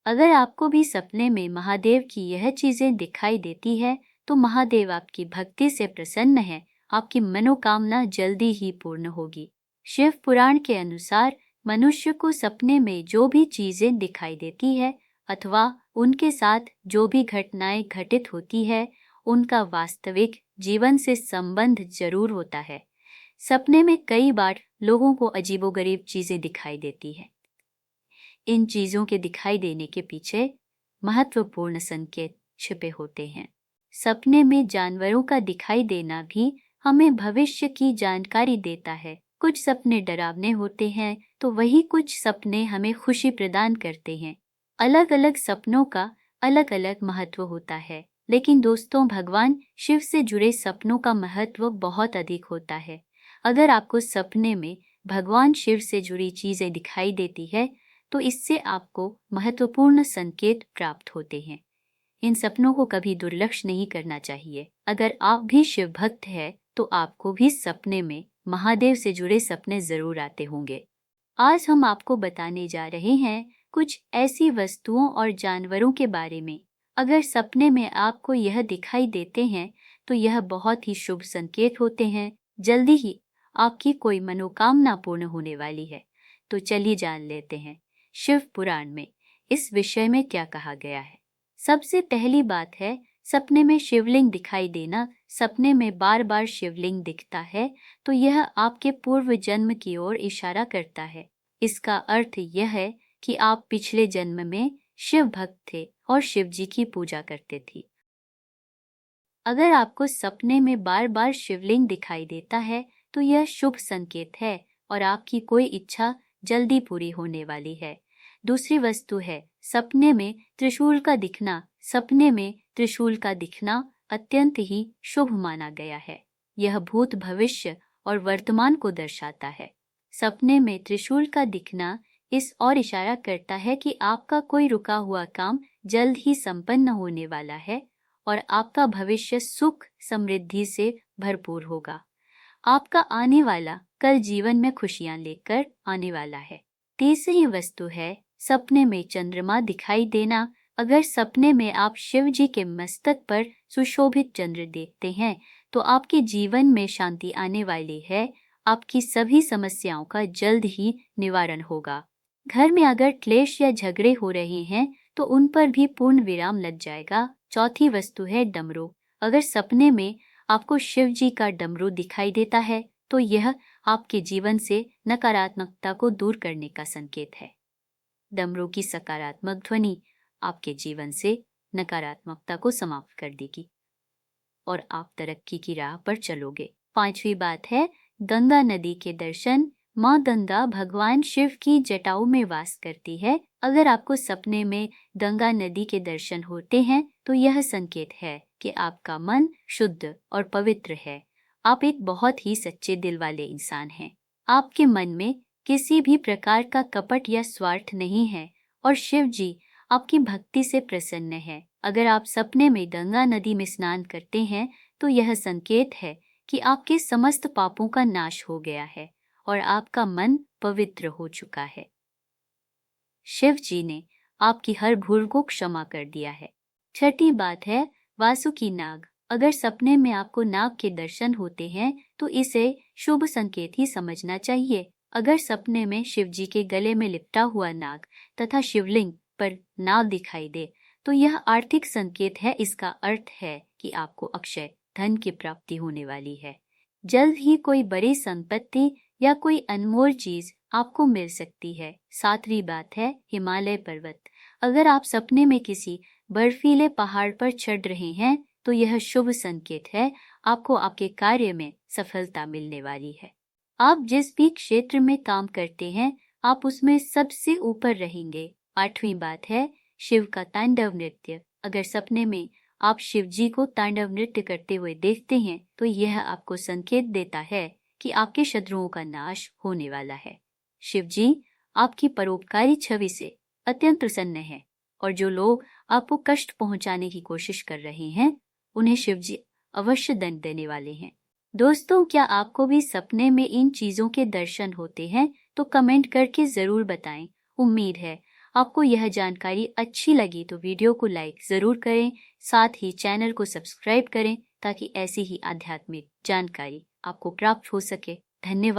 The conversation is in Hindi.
अगर आपको भी सपने में महादेव की यह चीजें दिखाई देती है तो महादेव आपकी भक्ति से प्रसन्न है, आपकी मनोकामना जल्दी ही पूर्ण होगी। शिव पुराण के अनुसार मनुष्य को सपने में जो भी चीजें दिखाई देती है अथवा उनके साथ जो भी घटनाएं घटित होती है, उनका वास्तविक जीवन से संबंध जरूर होता है। सपने में कई बार लोगों को अजीबोगरीब चीजें दिखाई देती है। इन चीजों के दिखाई देने के पीछे महत्वपूर्ण संकेत छिपे होते हैं। सपने में जानवरों का दिखाई देना भी हमें भविष्य की जानकारी देता है। कुछ सपने डरावने होते हैं तो वही कुछ सपने हमें खुशी प्रदान करते हैं। अलग अलग सपनों का अलग अलग महत्व होता है, लेकिन दोस्तों, भगवान शिव से जुड़े सपनों का महत्व बहुत अधिक होता है। अगर आपको सपने में भगवान शिव से जुड़ी चीजें दिखाई देती है तो इससे आपको महत्वपूर्ण संकेत प्राप्त होते हैं। इन सपनों को कभी दुर्लक्ष्य नहीं करना चाहिए। अगर आप भी शिव भक्त हैं तो आपको भी सपने में महादेव से जुड़े सपने जरूर आते होंगे। आज हम आपको बताने जा रहे हैं कुछ ऐसी वस्तुओं और जानवरों के बारे में। अगर सपने में आपको यह दिखाई देते हैं तो यह बहुत ही शुभ संकेत होते हैं। जल्दी ही आपकी कोई मनोकामना पूर्ण होने वाली है। तो चलिए जान लेते हैं शिव पुराण में इस विषय में क्या कहा गया है। सबसे पहली बात है, सपने में शिवलिंग दिखाई देना। सपने में बार बार शिवलिंग दिखता है तो यह आपके पूर्व जन्म की ओर इशारा करता है। इसका अर्थ यह है कि आप पिछले जन्म में शिव भक्त थे और शिव जी की पूजा करते थे। अगर आपको सपने में बार बार शिवलिंग दिखाई देता है तो यह शुभ संकेत है और आपकी कोई इच्छा जल्दी पूरी होने वाली है। दूसरी वस्तु है सपने में त्रिशूल का दिखना। सपने में त्रिशूल का दिखना अत्यंत ही शुभ माना गया है। यह भूत, भविष्य और वर्तमान को दर्शाता है। सपने में त्रिशूल का दिखना इस और इशारा करता है कि आपका कोई रुका हुआ काम जल्द ही संपन्न होने वाला है और आपका भविष्य सुख समृद्धि से भरपूर होगा। आपका आने वाला कल जीवन में खुशियां लेकर आने वाला है। तीसरी वस्तु है सपने में चंद्रमा दिखाई देना। अगर सपने में आप शिव जी के मस्तक पर सुशोभित चंद्र देखते हैं तो आपके जीवन में शांति आने वाली है। आपकी सभी समस्याओं का जल्द ही निवारण होगा। घर में अगर क्लेश या झगड़े हो रहे हैं तो उन पर भी पूर्ण विराम लग जाएगा। चौथी वस्तु है डमरू। अगर सपने में आपको शिव जी का डमरू दिखाई देता है तो यह आपके जीवन से नकारात्मकता को दूर करने का संकेत है। डमरू की सकारात्मक ध्वनि आपके जीवन से नकारात्मकता को समाप्त कर देगी और आप तरक्की की राह पर चलोगे। पांचवी बात है गंगा नदी के दर्शन। माँ गंगा भगवान शिव की जटाओं में वास करती है। अगर आपको सपने में गंगा नदी के दर्शन होते हैं तो यह संकेत है कि आपका मन शुद्ध और पवित्र है। आप एक बहुत ही सच्चे दिल वाले इंसान हैं। आपके मन में किसी भी प्रकार का कपट या स्वार्थ नहीं है और शिव जी आपकी भक्ति से प्रसन्न है। अगर आप सपने में गंगा नदी में स्नान करते हैं तो यह संकेत है कि आपके समस्त पापों का नाश हो गया है और आपका मन पवित्र हो चुका है। शिव जी ने आपकी हर भूल को क्षमा कर दिया है। छठी बात है वासुकी नाग। अगर सपने में आपको नाग के दर्शन होते हैं तो इसे शुभ संकेत ही समझना चाहिए। अगर सपने में शिव जी के गले में लिपटा हुआ नाग तथा शिवलिंग पर नाग दिखाई दे तो यह आर्थिक संकेत है। इसका अर्थ है कि आपको अक्षय धन की प्राप्ति होने वाली है। जल्द ही कोई बड़ी संपत्ति या कोई अनमोल चीज आपको मिल सकती है। सातवीं बात है हिमालय पर्वत। अगर आप सपने में किसी बर्फीले पहाड़ पर चढ़ रहे हैं तो यह शुभ संकेत है। आपको आपके कार्य में सफलता मिलने वाली है। आप जिस भी क्षेत्र में काम करते हैं आप उसमें सबसे ऊपर रहेंगे। आठवीं बात है शिव का तांडव नृत्य। अगर सपने में आप शिव जी को तांडव नृत्य करते हुए देखते हैं तो यह आपको संकेत देता है कि आपके शत्रुओं का नाश होने वाला है। शिव जी आपकी परोपकारी छवि से अत्यंत प्रसन्न है और जो लोग आपको कष्ट पहुंचाने की कोशिश कर रहे हैं उन्हें शिव जी अवश्य दंड देने वाले हैं। दोस्तों, क्या आपको भी सपने में इन चीजों के दर्शन होते हैं? तो कमेंट करके जरूर बताएं। उम्मीद है आपको यह जानकारी अच्छी लगी तो वीडियो को लाइक ज़रूर करें, साथ ही चैनल को सब्सक्राइब करें ताकि ऐसी ही आध्यात्मिक जानकारी आपको प्राप्त हो सके। धन्यवाद।